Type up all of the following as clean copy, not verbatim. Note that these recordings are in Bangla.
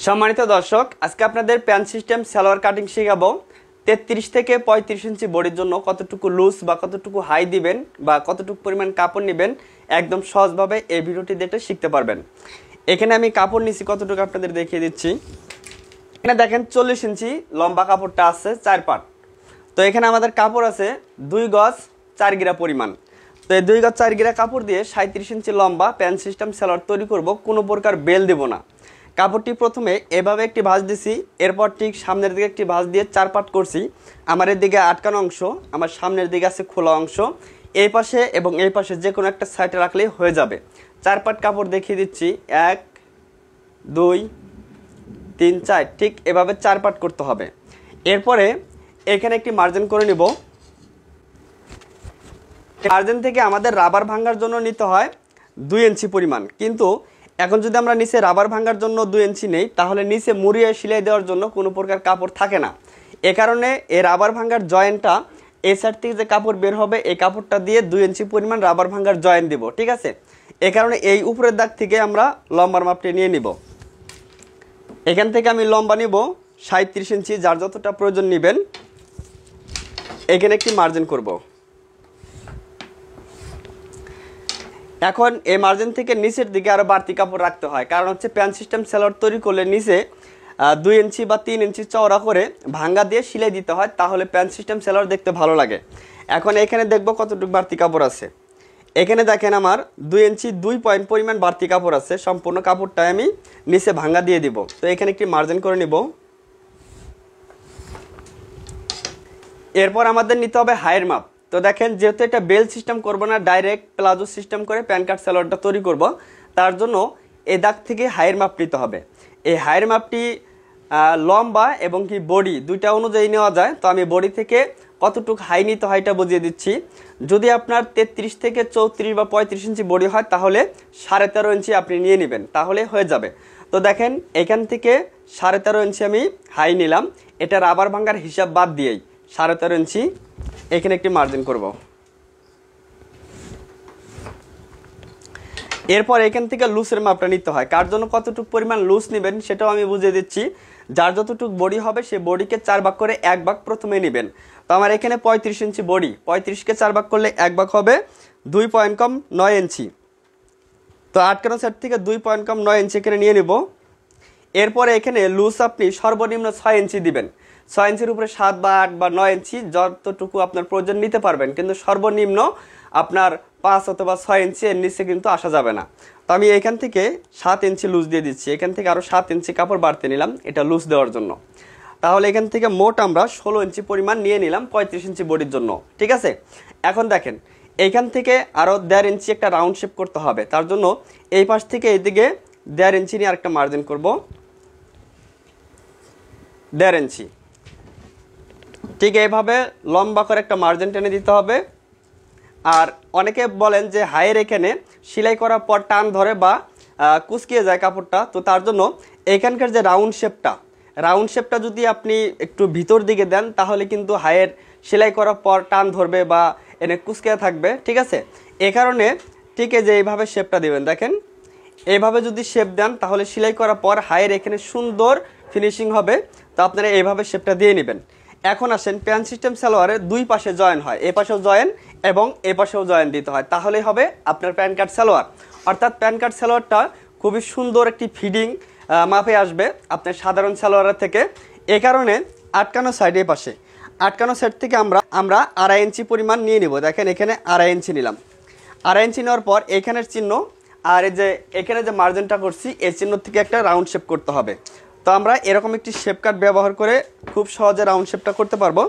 সম্মানিত দর্শক, আজকে আপনাদের প্যান্ট সিস্টেম সালোয়ার কাটিং শেখাবো। 33 থেকে 35 ইঞ্চি বডির জন্য কতটুকু লুজ বা কতটুকু হাই দিবেন বা কতটুকু পরিমাণ কাপড় নেবেন একদম সহজভাবে এই ভিডিওটি দেখে শিখতে পারবেন। এখানে আমি কাপড় নিছি কতটুকু আপনাদের দেখিয়ে দিচ্ছি। এখানে দেখেন 40 ইঞ্চি লম্বা কাপড়টা আছে 4 পাট। তো এখানে আমাদের কাপড় আছে 2 গজ 4 গিরা পরিমাণ। তো এই 2 গজ 4 গিরা কাপড় দিয়ে 37 ইঞ্চি লম্বা প্যান্ট সিস্টেম সালোয়ার তৈরি করব। কোনো প্রকার বেল দেব না। কাপড়টি প্রথমে এভাবে একটি ভাঁজ দিছি, এরপর ঠিক সামনের দিকে একটি ভাঁজ দিয়ে 4 পাট করছি। আমার এদিকে আটকানো অংশ, আমার সামনের দিকে আছে খোলা অংশ, এই পাশে এবং এই পাশে যে কোনো একটা সাইডে রাখলেই হয়ে যাবে। 4 পাট কাপড় দেখিয়ে দিচ্ছি, 1 2 3 4, ঠিক এভাবে 4 পাট করতে হবে। এরপরে এখানে একটি মার্জিন করে নিব। মার্জিন থেকে আমাদের রাবার ভাঙার জন্য নিতে হয় 2 ইঞ্চি পরিমাণ, কিন্তু এখন যদি আমরা নিচে রাবার ভাঙার জন্য 2 ইঞ্চি নেই তাহলে নিচে মুড়িয়ে সেলাই দেওয়ার জন্য কোনো প্রকার কাপড় থাকে না। এ কারণে এই রাবার ভাঙার জয়েন্টটা এই সাইড থেকে যে কাপড় বের হবে এই কাপড়টা দিয়ে 2 ইঞ্চি পরিমাণ রাবার ভাঙার জয়েন্ট দিব, ঠিক আছে। এ কারণে এই উপরের দাগ থেকে আমরা লম্বার মাপটি নিয়ে নিব। এখান থেকে আমি লম্বা নিব 37 ইঞ্চি, যার যতটা প্রয়োজন নেবেন। এখানে একটি মার্জিন করব। এখন এই মার্জিন থেকে নিচের দিকে আরও বাড়তি কাপড় রাখতে হয়, কারণ হচ্ছে প্যান্ট সিস্টেম সালোয়ার তৈরি করলে নিচে 2 ইঞ্চি বা 3 ইঞ্চি চওড়া করে ভাঙ্গা দিয়ে সেলাই দিতে হয়, তাহলে প্যান্ট সিস্টেম সালোয়ার দেখতে ভালো লাগে। এখন এখানে দেখব কতটুকু বাড়তি কাপড় আছে। এখানে দেখেন আমার 2 ইঞ্চি 2 পয়েন্ট পরিমাণ বাড়তি কাপড় আছে। সম্পূর্ণ কাপড়টাই আমি নিচে ভাঙ্গা দিয়ে দিব। তো এখানে একটি মার্জিন করে নিব। এরপর আমাদের নিতে হবে হাইয়ের মাপ। তো দেখেন, যেহেতু এটা বেল সিস্টেম করব না, ডাইরেক্ট প্লাজো সিস্টেম করে প্যান্ট কাট সালোয়ারটা তৈরি করব, তার জন্য এই দাগ থেকে হাইয়ের মাপ নিতে হবে। এই হাইয়ের মাপটি লম্বা এবং কি বডি দুইটা অনুযায়ী নেওয়া যায়। তো আমি বডি থেকে কতটুকু হাই নিতে হয় এটা বুঝিয়ে দিচ্ছি। যদি আপনার 33 থেকে 34 বা 35 ইঞ্চি বডি হয় তাহলে 13.5 ইঞ্চি আপনি নিয়ে নেবেন, তাহলে হয়ে যাবে। তো দেখেন, এখান থেকে 13.5 ইঞ্চি আমি হাই নিলাম। এটা রাবার ভাঙার হিসাব বাদ দিয়েই 13.5 ইঞ্চি এখানে একটি মার্জিন করব। এরপর এখান থেকে লুজের মাপটা নিতে হয়। কার জন্য কতটুকু পরিমাণ লুজ নেবেন সেটাও আমি বুঝিয়ে দিচ্ছি। যার যতটুকু বডি হবে সেই বডিকে 4 ভাগ করে 1 ভাগ প্রথমে নেবেন। তো আমার এখানে 35 ইঞ্চি বডি, 35কে 4 ভাগ করলে 1 ভাগ হবে 2 পয়েন্ট কম 9 ইঞ্চি। তো আটকানো সাইড থেকে 2 পয়েন্ট কম 9 ইঞ্চি এখানে নিয়ে নেব। এরপরে এখানে লুজ আপনি সর্বনিম্ন 6 ইঞ্চি দিবেন। 6 ইঞ্চির উপরে 7 বা 8 বা 9 ইঞ্চি যতটুকু আপনার প্রয়োজন নিতে পারবেন, কিন্তু সর্বনিম্ন আপনার 5 অথবা 6 ইঞ্চি, এর নিচে কিন্তু আসা যাবে না। তো আমি এখান থেকে 7 ইঞ্চি লুজ দিয়ে দিচ্ছি। এখান থেকে আরও 7 ইঞ্চি কাপড় বাড়তে নিলাম এটা লুজ দেওয়ার জন্য। তাহলে এখান থেকে মোট আমরা 16 ইঞ্চি পরিমাণ নিয়ে নিলাম 35 ইঞ্চি বডির জন্য, ঠিক আছে। এখন দেখেন, এইখান থেকে আরও 1.5 ইঞ্চি একটা রাউন্ড শেপ করতে হবে। তার জন্য এই পাশ থেকে এইদিকে 1.5 ইঞ্চি নিয়ে আরেকটা মার্জিন করব, 1.5 ইঞ্চি। ঠিক এইভাবে লম্বা করে একটা মার্জিন টেনে দিতে হবে। আর অনেকে বলেন যে হাইয়ের এখানে সেলাই করার পর টান ধরে বা কুচকিয়ে যায় কাপড়টা, তো তার জন্য এখানকার যে রাউন্ড শেপটা যদি আপনি একটু ভিতর দিকে দেন তাহলে কিন্তু হাইয়ের সেলাই করার পর টান ধরবে বা এনে কুচকিয়ে থাকবে, ঠিক আছে। এ কারণে ঠিক এই যে এইভাবে শেপটা দিবেন। দেখেন, এইভাবে যদি শেপ দেন তাহলে সেলাই করার পর হাইয়ের এখানে সুন্দর ফিনিশিং হবে। তো আপনারা এইভাবে শেপটা দিয়ে নেবেন। এখন আসেন, প্যান্ট সিস্টেম সালোয়ারের 2 পাশে জয়েন হয়, এ পাশেও জয়েন এবং এ পাশেও জয়েন দিতে হয়, তাহলেই হবে আপনার প্যান্ট কাট সালোয়ার। অর্থাৎ প্যান্ট কাট সালোয়ারটা খুবই সুন্দর একটি ফিডিং মাপে আসবে আপনার সাধারণ সালোয়ারের থেকে। এ কারণে আটকানো সাইড, এই পাশে আটকানো সাইড থেকে আমরা 2.5 ইঞ্চি পরিমাণ নিয়ে নিব। দেখেন, এখানে 2.5 ইঞ্চি নিলাম। 2.5 ইঞ্চি নেওয়ার পর এখানের চিহ্ন আর এই যে এখানে যে মার্জিনটা করছি এই চিহ্ন থেকে একটা রাউন্ড শেপ করতে হবে। তো আমরা এরকম একটি শেপ কাট ব্যবহার করে খুব সহজে রাউন্ড শেপটা করতে পারবো।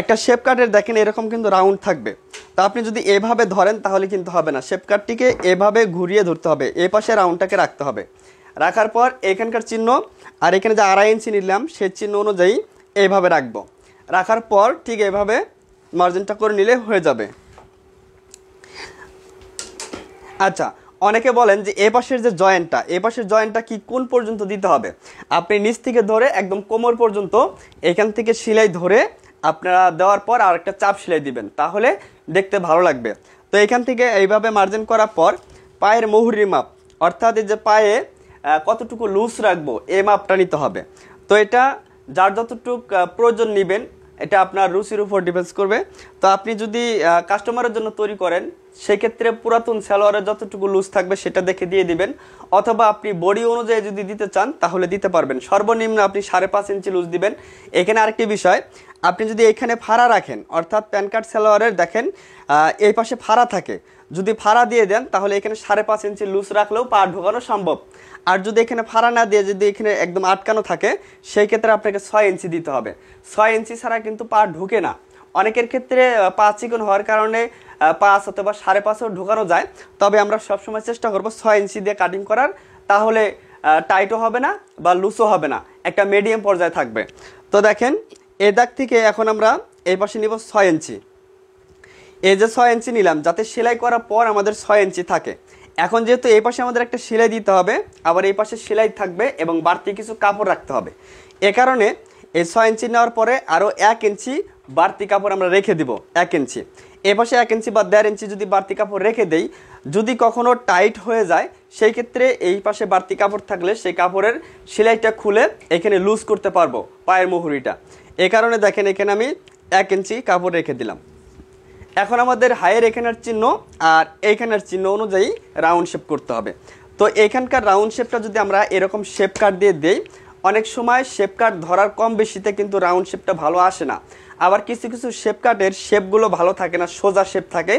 একটা শেপ কাটের দেখেন এরকম কিন্তু রাউন্ড থাকবে। তো আপনি যদি এভাবে ধরেন তাহলে কিন্তু হবে না, শেপ কাটটিকে এভাবে ঘুরিয়ে ধরতে হবে, এই পাশে রাউন্ডটাকে রাখতে হবে। রাখার পর এখানকার চিহ্ন আর এখানে যে 2.5 ইঞ্চি নিলাম সেই চিহ্ন অনুযায়ী এইভাবে রাখবো। রাখার পর ঠিক এইভাবে মার্জিনটা করে নিলে হয়ে যাবে। আচ্ছা, অনেকে বলেন যে এ পাশের জয়েন্টটা কি কোন পর্যন্ত দিতে হবে। আপনি নিচ থেকে ধরে একদম কোমর পর্যন্ত এখান থেকে সেলাই ধরে আপনারা দেওয়ার পর আর একটা চাপ সেলাই দিবেন, তাহলে দেখতে ভালো লাগবে। তো এখান থেকে এইভাবে মার্জিন করার পর পায়ের মুহুরির মাপ, অর্থাৎ এই যে পায়ে কতটুকু লুজ রাখবো এই মাপটা নিতে হবে। তো এটা যার যতটুকু প্রয়োজন নেবেন, এটা আপনার রুচির উপর ডিপেন্ডস করবে। তো আপনি যদি কাস্টমারের জন্য তৈরি করেন সেক্ষেত্রে পুরাতন সালোয়ারের যতটুকু লুজ থাকবে সেটা দেখে দিয়ে দিবেন, অথবা আপনি বডি অনুযায়ী যদি দিতে চান তাহলে দিতে পারবেন। সর্বনিম্ন আপনি 5.5 ইঞ্চি লুজ দিবেন। এখানে আরেকটি বিষয়, আপনি যদি এখানে ফাড়া রাখেন, অর্থাৎ প্যান কার্ড সালোয়ারের দেখেন এই পাশে ফাড়া থাকে, যদি ফাড়া দিয়ে দেন তাহলে এখানে 5.5 ইঞ্চি লুজ রাখলেও পা ঢোকানো সম্ভব। আর যদি এখানে ফাড়া না দিয়ে যদি এখানে একদম আটকানো থাকে সেই ক্ষেত্রে আপনাকে 6 ইঞ্চি দিতে হবে। 6 ইঞ্চি ছাড়া কিন্তু পা ঢুকে না। অনেকের ক্ষেত্রে পা চিকন হওয়ার কারণে 5 অথবা 5.5ও ঢোকানো যায়, তবে আমরা সবসময় চেষ্টা করব 6 ইঞ্চি দিয়ে কাটিং করার, তাহলে টাইটও হবে না বা লুজও হবে না, একটা মিডিয়াম পর্যায়ে থাকবে। তো দেখেন এই দাগ থেকে এখন আমরা এই পাশে নিব 6 ইঞ্চি। এই যে 6 ইঞ্চি নিলাম যাতে সেলাই করার পর আমাদের 6 ইঞ্চি থাকে। এখন যেহেতু এই পাশে আমাদের একটা সেলাই দিতে হবে, আবার এই পাশে সেলাই থাকবে এবং বাড়তি কিছু কাপড় রাখতে হবে, এ কারণে এই 6 ইঞ্চি নেওয়ার পরে আরও 1 ইঞ্চি বাড়তি কাপড় আমরা রেখে দিব। 1 ইঞ্চি এ পাশে 1 ইঞ্চি বা 1.5 ইঞ্চি যদি বাড়তি কাপড় রেখে দেই, যদি কখনো টাইট হয়ে যায় সেই ক্ষেত্রে এই পাশে বাড়তি কাপড় থাকলে সেই কাপড়ের সেলাইটা খুলে এখানে লুজ করতে পারবো পায়ের মুহুরিটা। এ কারণে দেখেন এখানে আমি 1 ইঞ্চি কাপড় রেখে দিলাম। এখন আমাদের হায়ের এখানের চিহ্ন আর এইখানের চিহ্ন অনুযায়ী রাউন্ড শেপ করতে হবে। তো এখানকার রাউন্ড শেপটা যদি আমরা এরকম শেপ কাট দিয়ে দেই, অনেক সময় শেপ কাট ধরার কম বেশিতে কিন্তু রাউন্ড শেপটা ভালো আসে না। আবার কিছু কিছু শেপ কাটের শেপগুলো ভালো থাকে না, সোজা শেপ থাকে,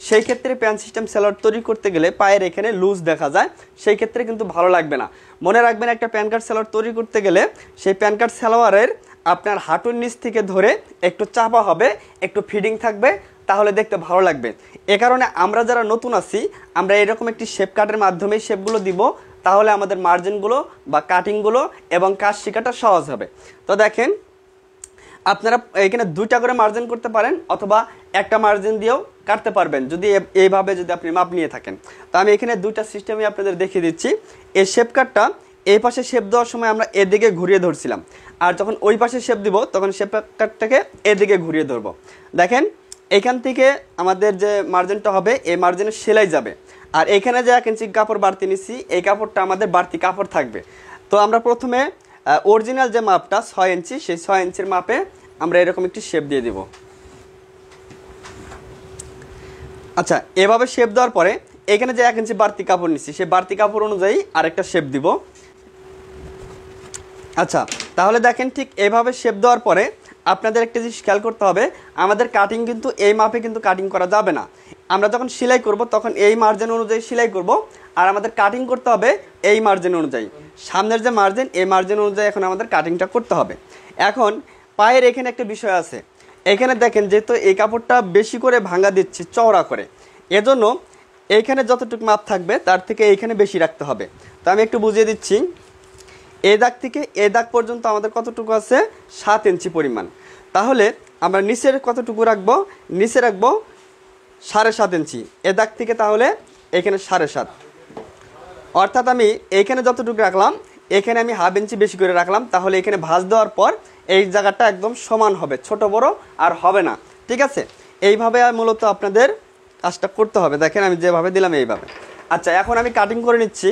সেই ক্ষেত্রে প্যান সিস্টেম সালোয়ার তৈরি করতে গেলে পায়ের এখানে লুজ দেখা যায়, সেই ক্ষেত্রে কিন্তু ভালো লাগবে না। মনে রাখবেন একটা প্যান কার্ড সালোয়ার তৈরি করতে গেলে সেই প্যান কার্ড সালোয়ারের আপনার হাঁটুর নিচ থেকে ধরে একটু চাপা হবে, একটু ফিডিং থাকবে, তাহলে দেখতে ভালো লাগবে। এ কারণে আমরা যারা নতুন আছি আমরা এরকম একটি শেপ কাটের মাধ্যমে শেপগুলো দিব, তাহলে আমাদের মার্জিনগুলো বা কাটিংগুলো এবং কাজ শেখাটা সহজ হবে। তো দেখেন আপনারা এখানে 2টা করে মার্জিন করতে পারেন অথবা একটা মার্জিন দিয়েও কাটতে পারবেন যদি এইভাবে যদি আপনি মাপ নিয়ে থাকেন। তো আমি এখানে 2টা সিস্টেমই আপনাদের দেখিয়ে দিচ্ছি। এই শেপ কাটটা এই পাশে শেপ দেওয়ার সময় আমরা এদিকে ঘুরিয়ে ধরছিলাম, আর যখন ওই পাশে শেপ দিব তখন শেপ কাটটাকে এদিকে ঘুরিয়ে ধরবো। দেখেন এখান থেকে আমাদের যে মার্জিনটা হবে এই মার্জিনের সেলাই যাবে, আর এখানে যে 1 ইঞ্চি কাপড় বাড়তি নিচ্ছি এই কাপড়টা আমাদের বাড়তি কাপড় থাকবে। তো আমরা প্রথমে অরিজিনাল যে মাপটা 6 ইঞ্চি, সেই 6 ইঞ্চির মাপে আমরা এরকম একটি শেপ দিয়ে দিব। আচ্ছা, এভাবে শেপ দেওয়ার পরে এখানে যে 1 ইঞ্চি বাড়তি কাপড় নিচ্ছি সেই বাড়তি কাপড় অনুযায়ী আরেকটা শেপ দিব। আচ্ছা, তাহলে দেখেন ঠিক এভাবে শেপ দেওয়ার পরে আপনাদের একটা জিনিস খেয়াল করতে হবে, আমাদের কাটিং কিন্তু এই মাপে কিন্তু কাটিং করা যাবে না। আমরা যখন সেলাই করব তখন এই মার্জিন অনুযায়ী সেলাই করব, আর আমাদের কাটিং করতে হবে এই মার্জিন অনুযায়ী। সামনের যে মার্জিন এই মার্জিন অনুযায়ী এখন আমাদের কাটিংটা করতে হবে। এখন পায়ের এখানে একটা বিষয় আছে, এখানে দেখেন যেহেতু এই কাপড়টা বেশি করে ভাঙা দিচ্ছি চওড়া করে, এজন্য এইখানে যতটুকু মাপ থাকবে তার থেকে এইখানে বেশি রাখতে হবে। তো আমি একটু বুঝিয়ে দিচ্ছি। এই দাগ থেকে এই দাগ পর্যন্ত আমাদের কতটুকু আছে 7 ইঞ্চি পরিমাণ, তাহলে আমরা নিচের কতটুকু রাখবো, নিচে রাখবো 7.5 ইঞ্চি। এ দাগ থেকে তাহলে এখানে 7.5, অর্থাৎ আমি এইখানে যতটুকু রাখলাম এখানে আমি 1/2 ইঞ্চি বেশি করে রাখলাম, তাহলে এখানে ভাঁজ দেওয়ার পর এই জায়গাটা একদম সমান হবে, ছোট বড় আর হবে না। ঠিক আছে, এইভাবে মূলত আপনাদের কাজটা করতে হবে। দেখেন আমি যেভাবে দিলাম এইভাবে। আচ্ছা, এখন আমি কাটিং করে নিচ্ছি।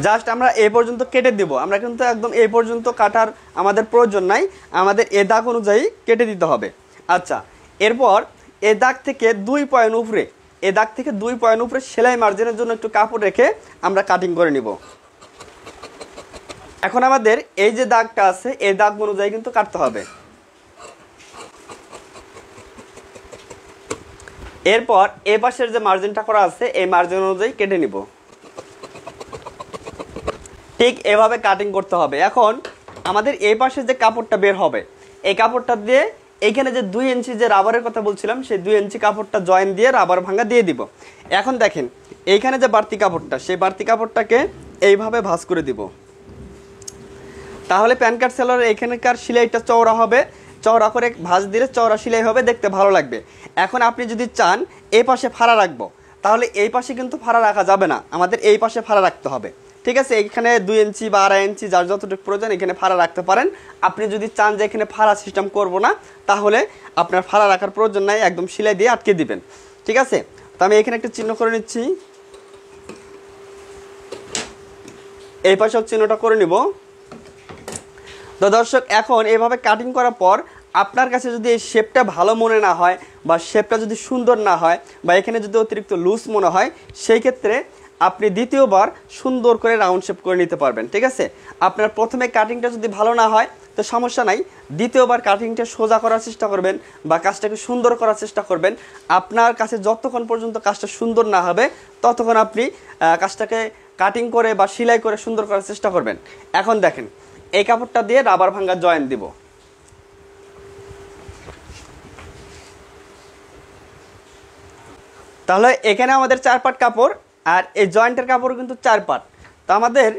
জাস্ট আমরা এই পর্যন্ত কেটে দিব, আমরা কিন্তু একদম এই পর্যন্ত কাটার আমাদের প্রয়োজন নাই, আমাদের এ দাগ অনুযায়ী কেটে দিতে হবে। আচ্ছা, এরপর এ দাগ থেকে 2 পয়েন্ট উপরে, এ দাগ থেকে 2 পয়েন্ট উপরে সেলাই মার্জিনের জন্য একটু কাপড় রেখে আমরা কাটিং করে নিব। এখন আমাদের এই যে দাগটা আছে এই দাগ অনুযায়ী কিন্তু কাটতে হবে। এরপর এ পাশের যে মার্জিনটা করা আছে এই মার্জিন অনুযায়ী কেটে নিব। ঠিক এভাবে কাটিং করতে হবে। এখন আমাদের এই পাশে যে কাপড়টা বের হবে এই কাপড়টা দিয়ে এইখানে যে 2 ইঞ্চি যে রাবারের কথা বলছিলাম সেই 2 ইঞ্চি কাপড়টা জয়েন দিয়ে রাবার ভাঙা দিয়ে দিব। এখন দেখেন এইখানে যে বাড়তি কাপড়টা সেই বাড়তি কাপড়টাকে এইভাবে ভাঁজ করে দিব, তাহলে প্যান কার্ড সেলারের এখানকার সেলাইটা চওড়া হবে, চওড়া করে ভাঁজ দিলে চওড়া সেলাই হবে, দেখতে ভালো লাগবে। এখন আপনি যদি চান এই পাশে ফাড়া রাখবো তাহলে এই পাশে কিন্তু ফাড়া রাখা যাবে না, আমাদের এই পাশে ফাড়া রাখতে হবে। ঠিক আছে, এখানে 2 ইঞ্চি বা 2.5 ইঞ্চি যার যতটুকু প্রয়োজন এখানে ফাড়া রাখতে পারেন। আপনি যদি চান যে এখানে ফাড়া সিস্টেম করব না তাহলে আপনার ফাড়া রাখার প্রয়োজন নাই, একদম সেলাই দিয়ে আটকে দিবেন। ঠিক আছে, তো আমি এখানে একটা চিহ্ন করে নিচ্ছি। এই পাশেও চিহ্নটা করে নিব। তো দর্শক এখন এভাবে কাটিং করার পর আপনার কাছে যদি এই শেপটা ভালো মনে না হয় বা শেপটা যদি সুন্দর না হয় বা এখানে যদি অতিরিক্ত লুজ মনে হয়, সেই ক্ষেত্রে আপনি দ্বিতীয়বার সুন্দর করে রাউন্ড শেপ করে নিতে পারবেন। ঠিক আছে, আপনার প্রথমে কাটিংটা যদি ভালো না হয় তো সমস্যা নাই, দ্বিতীয়বার কাটিংটা সোজা করার চেষ্টা করবেন বা কাজটাকে সুন্দর করার চেষ্টা করবেন। আপনার কাছে যতক্ষণ পর্যন্ত কাজটা সুন্দর না হবে ততক্ষণ আপনি কাজটাকে কাটিং করে বা সেলাই করে সুন্দর করার চেষ্টা করবেন। এখন দেখেন এই কাপড়টা দিয়ে রাবার ভাঙা জয়েন্ট দিব। তাহলে এখানে আমাদের 4 পাট কাপড় আর এই জয়েন্টের কাপড় কিন্তু 4 পাট। তো আমাদের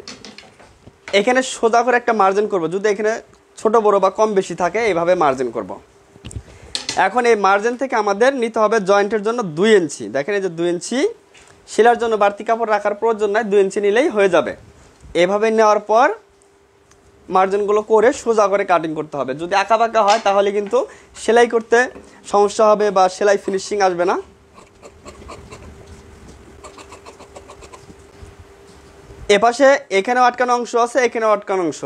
এখানে সোজা করে একটা মার্জিন করব, যদি এখানে ছোট বড় বা কম বেশি থাকে এইভাবে মার্জিন করব। এখন এই মার্জিন থেকে আমাদের নিতে হবে জয়েন্টের জন্য 2 ইঞ্চি। দেখেন এই যে 2 ইঞ্চি, সেলার জন্য বাড়তি কাপড় রাখার প্রয়োজন নাই, 2 ইঞ্চি নিলেই হয়ে যাবে। এভাবে নেওয়ার পর মার্জিনগুলো করে সোজা করে কাটিং করতে হবে। যদি আঁকা বাঁকা হয় তাহলে কিন্তু সেলাই করতে সমস্যা হবে বা সেলাই ফিনিশিং আসবে না। এপাশে এখানেও আটকানো অংশ আছে, এখানেও আটকানো অংশ,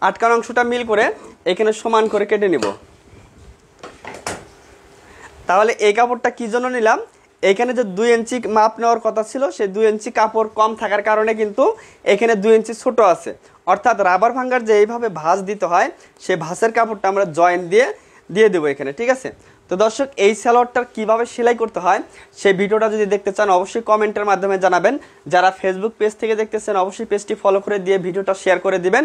আটকানো অংশটা মিল করে এখানে সমান করে কেটে নিব। তাহলে এই কাপড়টা কি জন্য নিলাম, এখানে যে 2 ইঞ্চি মাপ নেওয়ার কথা ছিল সেই 2 ইঞ্চি কাপড় কম থাকার কারণে কিন্তু এখানে 2 ইঞ্চি ছোট আছে। অর্থাৎ রাবার ভাঙার যে এইভাবে ভাঁজ দিতে হয় সেই ভাঁজের কাপড়টা আমরা জয়েন্ট দিয়ে দেবো এখানে। ঠিক আছে, তো দর্শক এই সালোয়ারটার কিভাবে সেলাই করতে হয় সেই ভিডিওটা যদি দেখতে চান অবশ্যই কমেন্টের মাধ্যমে জানাবেন। যারা ফেসবুক পেজ থেকে দেখতেছেন অবশ্যই পেজটি ফলো করে দিয়ে ভিডিওটা শেয়ার করে দিবেন।